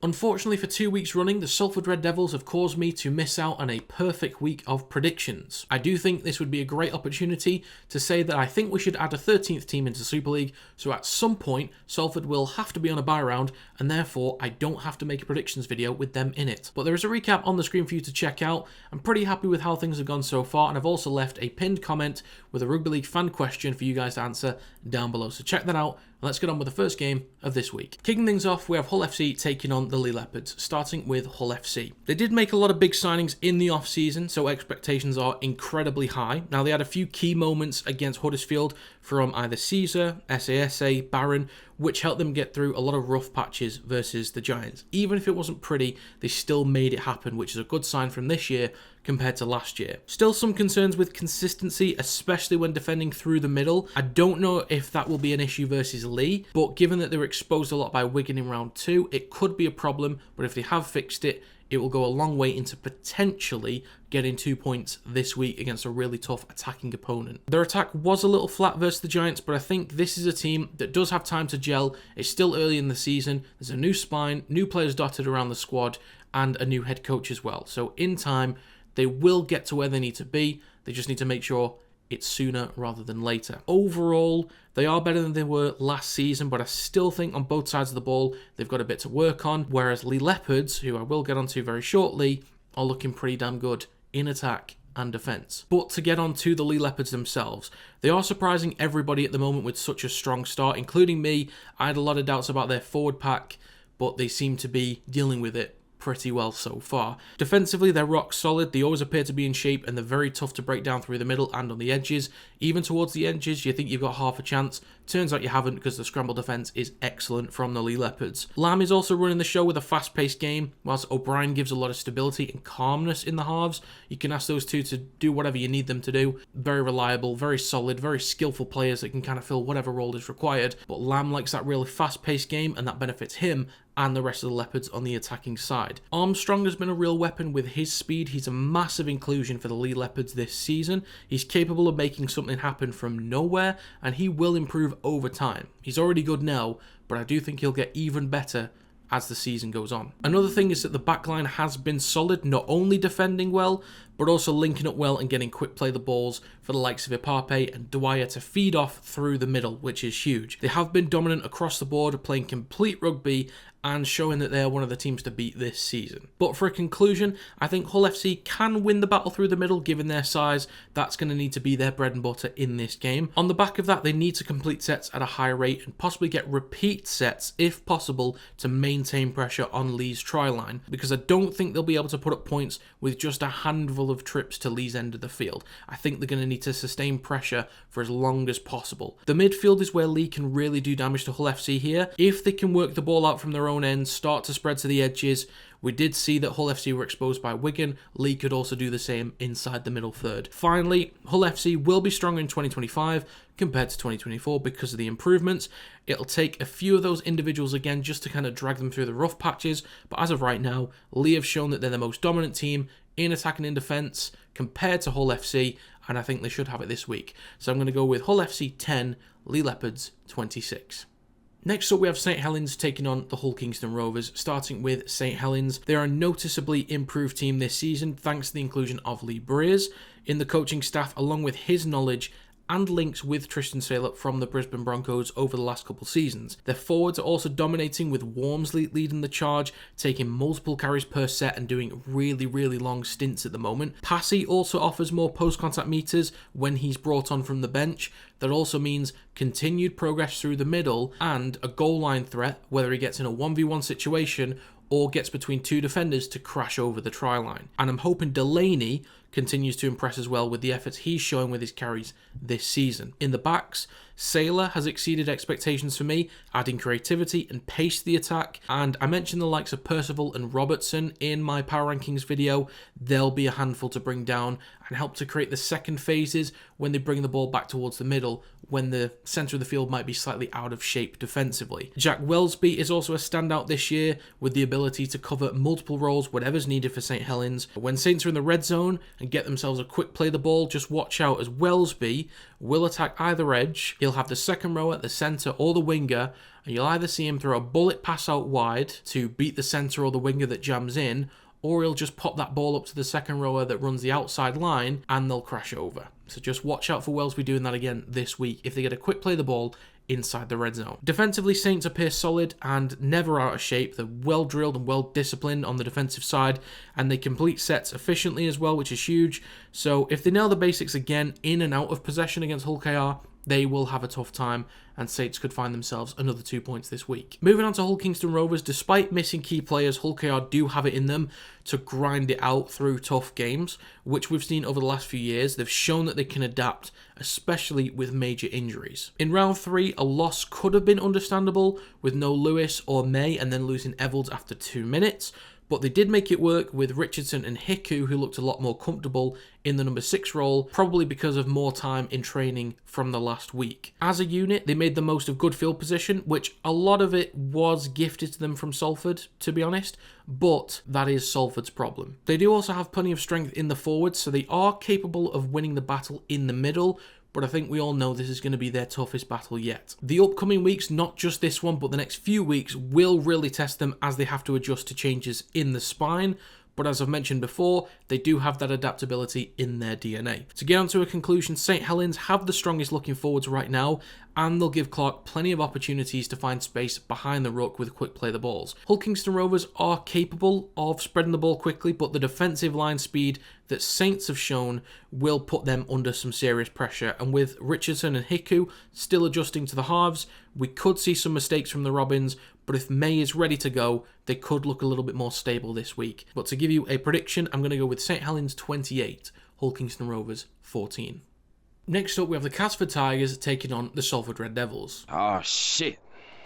Unfortunately for 2 weeks running, the Salford Red Devils have caused me to miss out on a perfect week of predictions. I do think this would be a great opportunity to say that I think we should add a 13th team into Super League, so at some point Salford will have to be on a bye round, and therefore I don't have to make a predictions video with them in it. But there is a recap on the screen for you to check out. I'm pretty happy with how things have gone so far, and I've also left a pinned comment with a Rugby League fan question for you guys to answer down below, so check that out. Let's get on with the first game of this week. Kicking things off, we have Hull FC taking on the Leigh Leopards, starting with Hull FC. They did make a lot of big signings in the off-season, so expectations are incredibly high. Now, they had a few key moments against Huddersfield from either Caesar, SASA, Barron, which helped them get through a lot of rough patches versus the Giants. Even if it wasn't pretty, they still made it happen, which is a good sign from this year compared to last year. Still some concerns with consistency, especially when defending through the middle. I don't know if that will be an issue versus Leigh, but given that they were exposed a lot by Wigan in round 2, it could be a problem, but if they have fixed it, it will go a long way into potentially getting 2 points this week against a really tough attacking opponent. Their attack was a little flat versus the Giants, but I think this is a team that does have time to gel. It's still early in the season. There's a new spine, new players dotted around the squad, and a new head coach as well. So in time, they will get to where they need to be. They just need to make sure it's sooner rather than later. Overall, they are better than they were last season, but I still think on both sides of the ball, they've got a bit to work on, whereas Leigh Leopards, who I will get onto very shortly, are looking pretty damn good in attack and defence. But to get on to the Leigh Leopards themselves, they are surprising everybody at the moment with such a strong start, including me. I had a lot of doubts about their forward pack, but they seem to be dealing with it pretty well so far. Defensively, they're rock solid. They always appear to be in shape, and they're very tough to break down through the middle and on the edges. Even towards the edges, you think you've got half a chance. Turns out you haven't, because the scramble defence is excellent from the Leigh Leopards. Lamb is also running the show with a fast-paced game, whilst O'Brien gives a lot of stability and calmness in the halves. You can ask those two to do whatever you need them to do. Very reliable, very solid, very skillful players that can kind of fill whatever role is required. But Lamb likes that really fast-paced game, and that benefits him and the rest of the Leopards on the attacking side. Armstrong has been a real weapon with his speed. He's a massive inclusion for the Leigh Leopards this season. He's capable of making something happen from nowhere, and he will improve over time. He's already good now, but I do think he'll get even better as the season goes on. Another thing is that the backline has been solid, not only defending well, but also linking up well and getting quick play the balls for the likes of Ipape and Dwyer to feed off through the middle, which is huge. They have been dominant across the board, playing complete rugby and showing that they are one of the teams to beat this season. But for a conclusion, I think Hull FC can win the battle through the middle given their size. That's going to need to be their bread and butter in this game. On the back of that, they need to complete sets at a high rate and possibly get repeat sets if possible to maintain pressure on Leigh's try line, because I don't think they'll be able to put up points with just a handful of trips to Leigh's end of the field. I think they're going to need to sustain pressure for as long as possible. The midfield is where Leigh can really do damage to Hull FC here. If they can work the ball out from their own end, start to spread to the edges. We did see that Hull FC were exposed by Wigan. Leigh could also do the same inside the middle third. Finally, Hull FC will be stronger in 2025 compared to 2024 because of the improvements. It'll take a few of those individuals again just to kind of drag them through the rough patches, but as of right now, Leigh have shown that they're the most dominant team in attack and in defence compared to Hull FC, and I think they should have it this week. So I'm going to go with Hull FC 10, Leigh Leopards 26. Next up, we have St Helens taking on the Hull Kingston Rovers, starting with St Helens. They are a noticeably improved team this season thanks to the inclusion of Lee Breers in the coaching staff, along with his knowledge and links with Tristan Saylor from the Brisbane Broncos over the last couple seasons. Their forwards are also dominating, with Wormsley leading the charge, taking multiple carries per set and doing really long stints at the moment. Passy also offers more post-contact meters when he's brought on from the bench. That also means continued progress through the middle and a goal line threat, whether he gets in a 1v1 situation or gets between two defenders to crash over the try line. And I'm hoping Delaney continues to impress as well with the efforts he's showing with his carries this season. In the backs, Saylor has exceeded expectations for me, adding creativity and pace to the attack. And I mentioned the likes of Percival and Robertson in my power rankings video. They'll be a handful to bring down and help to create the second phases when they bring the ball back towards the middle, when the centre of the field might be slightly out of shape defensively. Jack Welsby is also a standout this year with the ability to cover multiple roles, whatever's needed for St Helens. When Saints are in the red zone and get themselves a quick play the ball, just watch out, as Welsby will attack either edge. He'll he'll have the second rower, the centre or the winger, and you'll either see him throw a bullet pass out wide to beat the centre or the winger that jams in, or he'll just pop that ball up to the second rower that runs the outside line and they'll crash over. So just watch out for Welsby doing that again this week if they get a quick play the ball inside the red zone. Defensively, Saints appear solid and never out of shape. They're well drilled and well disciplined on the defensive side, and they complete sets efficiently as well, which is huge. So if they nail the basics again in and out of possession against Hull KR, they will have a tough time, and Saints could find themselves another 2 points this week. Moving on to Hull Kingston Rovers, despite missing key players, Hull KR do have it in them to grind it out through tough games, which we've seen over the last few years. They've shown that they can adapt, especially with major injuries. In round 3, a loss could have been understandable with no Lewis or May and then losing Evalds after 2 minutes. But they did make it work with Richardson and Hiku, who looked a lot more comfortable in the number 6 role, probably because of more time in training from the last week. As a unit, they made the most of good field position, which a lot of it was gifted to them from Salford, to be honest, but that is Salford's problem. They do also have plenty of strength in the forwards, so they are capable of winning the battle in the middle, but I think we all know this is going to be their toughest battle yet. The upcoming weeks, not just this one, but the next few weeks, will really test them as they have to adjust to changes in the spine. But as I've mentioned before, they do have that adaptability in their DNA. To get on to a conclusion, St Helens have the strongest looking forwards right now, and they'll give Clark plenty of opportunities to find space behind the ruck with quick play the balls. Hull Kingston Rovers are capable of spreading the ball quickly, but the defensive line speed that Saints have shown will put them under some serious pressure, and with Richardson and Hiku still adjusting to the halves, we could see some mistakes from the Robins, but if May is ready to go, they could look a little bit more stable this week. But to give you a prediction, I'm going to go with St Helens 28, Hull Kingston Rovers 14. Next up, we have the Castleford Tigers taking on the Salford Red Devils. Oh, shit.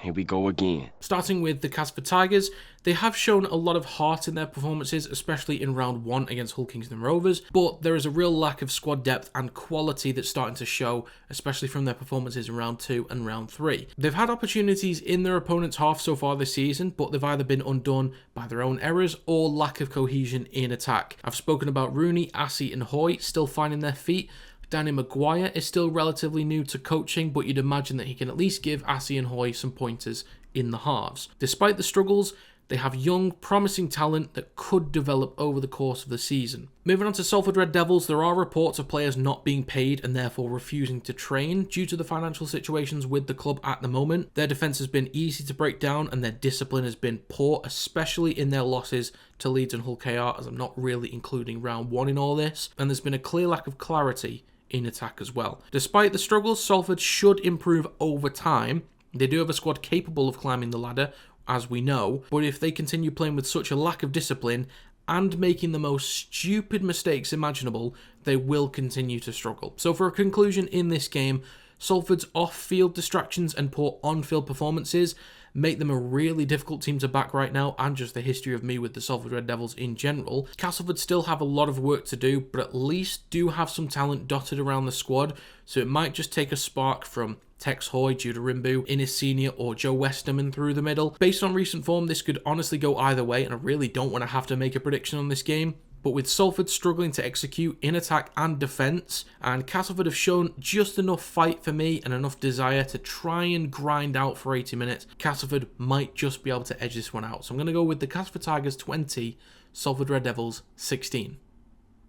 Here we go again. Starting with the Castleford Tigers, they have shown a lot of heart in their performances, especially in round 1 against Hull Kingston Rovers, but there is a real lack of squad depth and quality that's starting to show, especially from their performances in round 2 and round 3. They've had opportunities in their opponent's half so far this season, but they've either been undone by their own errors or lack of cohesion in attack. I've spoken about Rooney, Assey and Hoy still finding their feet. Danny Maguire is still relatively new to coaching, but you'd imagine that he can at least give Assey and Hoy some pointers in the halves. Despite the struggles, they have young, promising talent that could develop over the course of the season. Moving on to Salford Red Devils, there are reports of players not being paid and therefore refusing to train due to the financial situations with the club at the moment. Their defence has been easy to break down and their discipline has been poor, especially in their losses to Leeds and Hull KR, as I'm not really including round 1 in all this, and there's been a clear lack of clarity in attack as well. Despite the struggles, Salford should improve over time. They do have a squad capable of climbing the ladder, as we know, but if they continue playing with such a lack of discipline and making the most stupid mistakes imaginable, they will continue to struggle. So for a conclusion in this game, Salford's off-field distractions and poor on-field performances make them a really difficult team to back right now, and just the history of me with the Salford Red Devils in general. Castleford still have a lot of work to do, but at least do have some talent dotted around the squad, so it might just take a spark from Tex Hoy, Judah Rimbu, Innes Senior or Joe Westerman through the middle. Based on recent form, this could honestly go either way, and I really don't want to have to make a prediction on this game. But with Salford struggling to execute in attack and defence, and Castleford have shown just enough fight for me and enough desire to try and grind out for 80 minutes, Castleford might just be able to edge this one out. So I'm going to go with the Castleford Tigers 20, Salford Red Devils 16.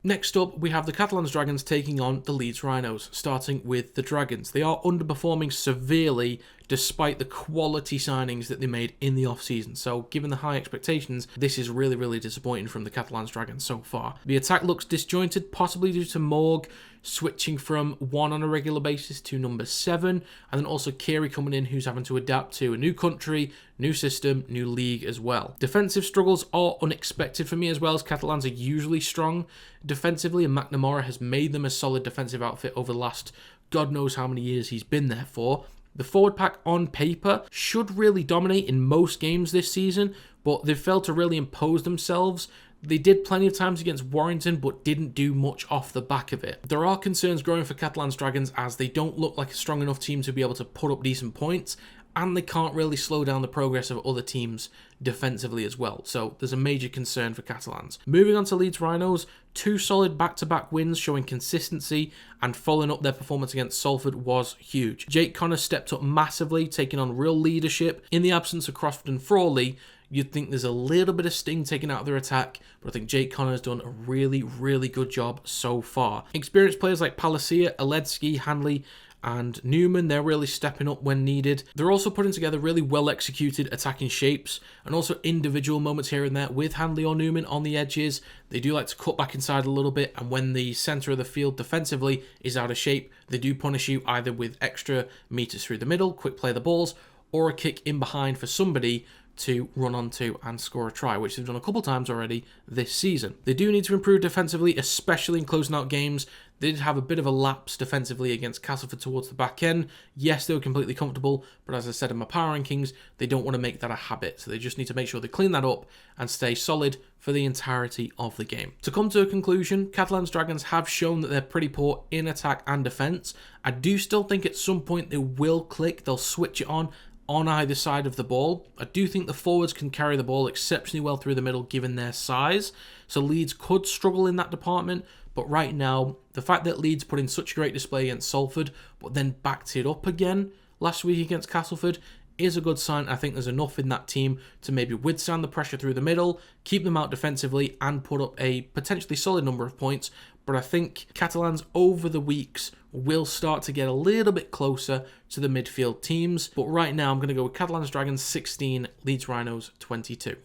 Next up, we have the Catalans Dragons taking on the Leeds Rhinos, starting with the Dragons. They are underperforming severely despite the quality signings that they made in the off-season. So given the high expectations, this is really, really disappointing from the Catalans Dragons so far. The attack looks disjointed, possibly due to Morg switching from 1 on a regular basis to number 7, and then also Kiri coming in, who's having to adapt to a new country, new system, new league as well. Defensive struggles are unexpected for me as well, as Catalans are usually strong defensively, and McNamara has made them a solid defensive outfit over the last God knows how many years he's been there for. The forward pack on paper should really dominate in most games this season, but they've failed to really impose themselves. They did plenty of times against Warrington, but didn't do much off the back of it. There are concerns growing for Catalans Dragons, as they don't look like a strong enough team to be able to put up decent points, and they can't really slow down the progress of other teams defensively as well. So there's a major concern for Catalans. Moving on to Leeds Rhinos, 2 solid back-to-back wins showing consistency, and following up their performance against Salford was huge. Jake Connor stepped up massively, taking on real leadership. In the absence of Crossford and Frawley, you'd think there's a little bit of sting taken out of their attack, but I think Jake Connor has done a really, really good job so far. Experienced players like Palacia, Aledzki, Hanley, and Newman, they're really stepping up when needed. They're also putting together really well-executed attacking shapes, and also individual moments here and there with Hanley or Newman on the edges. They do like to cut back inside a little bit, and when the centre of the field defensively is out of shape, they do punish you either with extra metres through the middle, quick play the balls, or a kick in behind for somebody to run onto and score a try, which they've done a couple times already this season. They do need to improve defensively, especially in closing out games. They did have a bit of a lapse defensively against Castleford towards the back end. Yes, they were completely comfortable, but as I said in my power rankings, they don't want to make that a habit. So they just need to make sure they clean that up and stay solid for the entirety of the game. To come to a conclusion, Catalans Dragons have shown that they're pretty poor in attack and defence. I do still think at some point they will click, they'll switch it on either side of the ball. I do think the forwards can carry the ball exceptionally well through the middle given their size, so Leeds could struggle in that department, but right now, the fact that Leeds put in such a great display against Salford, but then backed it up again last week against Castleford, is a good sign. I think there's enough in that team to maybe withstand the pressure through the middle, keep them out defensively, and put up a potentially solid number of points. But I think Catalans over the weeks will start to get a little bit closer to the midfield teams. But right now, I'm going to go with Catalans Dragons 16, Leeds Rhinos 22.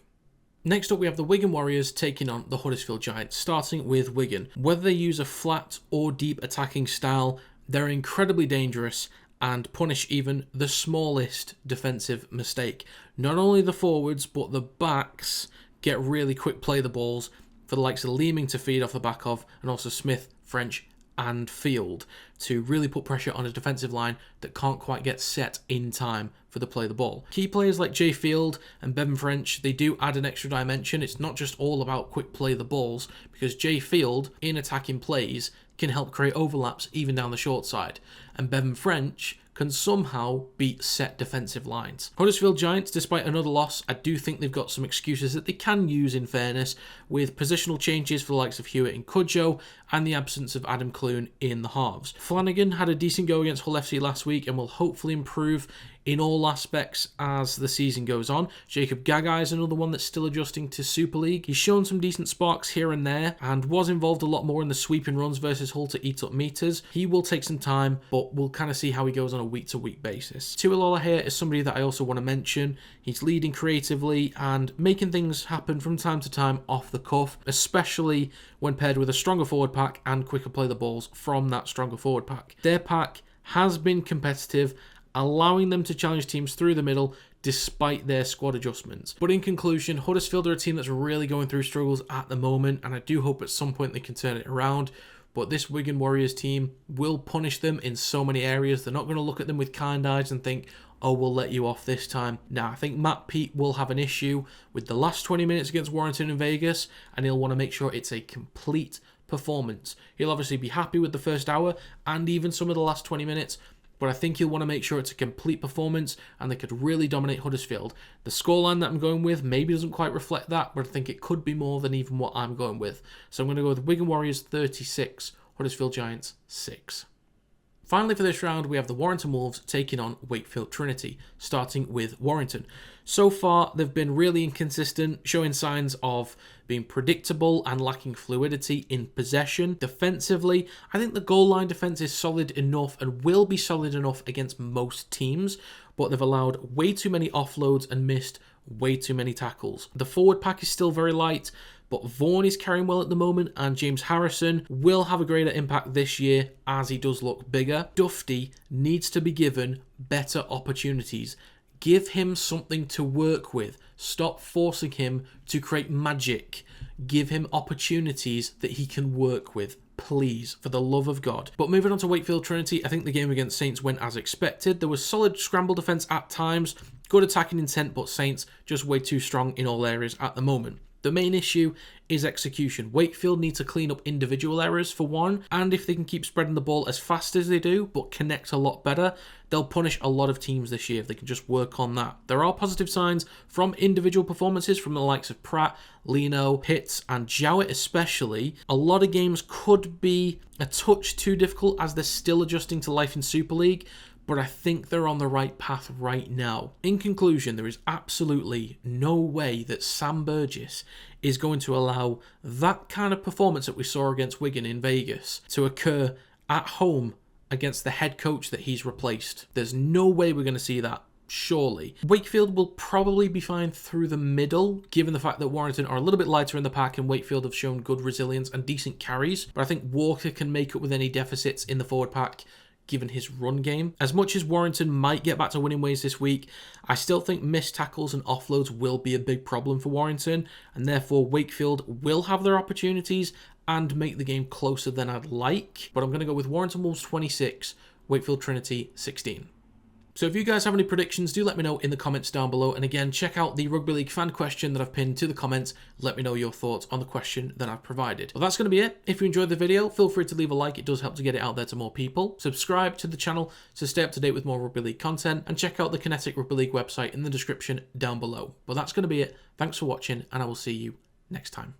Next up, we have the Wigan Warriors taking on the Huddersfield Giants, starting with Wigan. Whether they use a flat or deep attacking style, they're incredibly dangerous and punish even the smallest defensive mistake. Not only the forwards, but the backs get really quick play the balls for the likes of Leeming to feed off the back of, and also Smith, French, and Field to really put pressure on a defensive line that can't quite get set in time for the play the ball. Key players like Jay Field and Bevan French, they do add an extra dimension. It's not just all about quick play the balls, because Jay Field in attacking plays can help create overlaps even down the short side, and Bevan French can somehow beat set defensive lines. Huddersfield Giants, despite another loss, I do think they've got some excuses that they can use in fairness, with positional changes for the likes of Hewitt and Cudjoe, and the absence of Adam Clune in the halves. Flanagan had a decent go against Hull FC last week and will hopefully improve in all aspects as the season goes on. Jacob Gagai is another one that's still adjusting to Super League. He's shown some decent sparks here and there and was involved a lot more in the sweeping runs versus Hull to eat up meters. He will take some time, but we'll kind of see how he goes on a week-to-week basis. Tuilola here is somebody that I also want to mention. He's leading creatively and making things happen from time to time off the cuff, especially when paired with a stronger forward pack and quicker play the balls from that stronger forward pack. Their pack has been competitive, allowing them to challenge teams through the middle despite their squad adjustments. But in conclusion, Huddersfield are a team that's really going through struggles at the moment, and I do hope at some point they can turn it around. But this Wigan Warriors team will punish them in so many areas. They're not going to look at them with kind eyes and think, oh, we'll let you off this time. Now, I think Matt Pete will have an issue with the last 20 minutes against Warrington in Vegas, and he'll want to make sure it's a complete performance. He'll obviously be happy with the first hour and even some of the last 20 minutes, but I think he'll want to make sure it's a complete performance and they could really dominate Huddersfield. The scoreline that I'm going with maybe doesn't quite reflect that, but I think it could be more than even what I'm going with. So I'm going to go with Wigan Warriors 36, Huddersfield Giants 6. Finally for this round, we have the Warrington Wolves taking on Wakefield Trinity, starting with Warrington. So far, they've been really inconsistent, showing signs of being predictable and lacking fluidity in possession. Defensively, I think the goal line defence is solid enough and will be solid enough against most teams, but they've allowed way too many offloads and missed way too many tackles. The forward pack is still very light, but Vaughan is carrying well at the moment, and James Harrison will have a greater impact this year as he does look bigger. Dufty needs to be given better opportunities. Give him something to work with. Stop forcing him to create magic. Give him opportunities that he can work with. Please, for the love of God. But moving on to Wakefield Trinity, I think the game against Saints went as expected. There was solid scramble defence at times, good attacking intent, but Saints just way too strong in all areas at the moment. The main issue is execution. Wakefield need to clean up individual errors for one, and if they can keep spreading the ball as fast as they do, but connect a lot better, they'll punish a lot of teams this year if they can just work on that. There are positive signs from individual performances from the likes of Pratt, Leno, Pitts, and Jowett especially. A lot of games could be a touch too difficult as they're still adjusting to life in Super League, but I think they're on the right path right now. In conclusion, there is absolutely no way that Sam Burgess is going to allow that kind of performance that we saw against Wigan in Vegas to occur at home against the head coach that he's replaced. There's no way we're going to see that. Surely. Wakefield will probably be fine through the middle, given the fact that Warrington are a little bit lighter in the pack and Wakefield have shown good resilience and decent carries, but I think Walker can make up with any deficits in the forward pack given his run game. As much as Warrington might get back to winning ways this week, I still think missed tackles and offloads will be a big problem for Warrington, and therefore Wakefield will have their opportunities and make the game closer than I'd like, but I'm going to go with Warrington Wolves 26, Wakefield Trinity 16. So if you guys have any predictions, do let me know in the comments down below. And again, check out the Rugby League fan question that I've pinned to the comments. Let me know your thoughts on the question that I've provided. Well, that's going to be it. If you enjoyed the video, feel free to leave a like. It does help to get it out there to more people. Subscribe to the channel to stay up to date with more Rugby League content. And check out the Kinetic Rugby League website in the description down below. Well, that's going to be it. Thanks for watching, and I will see you next time.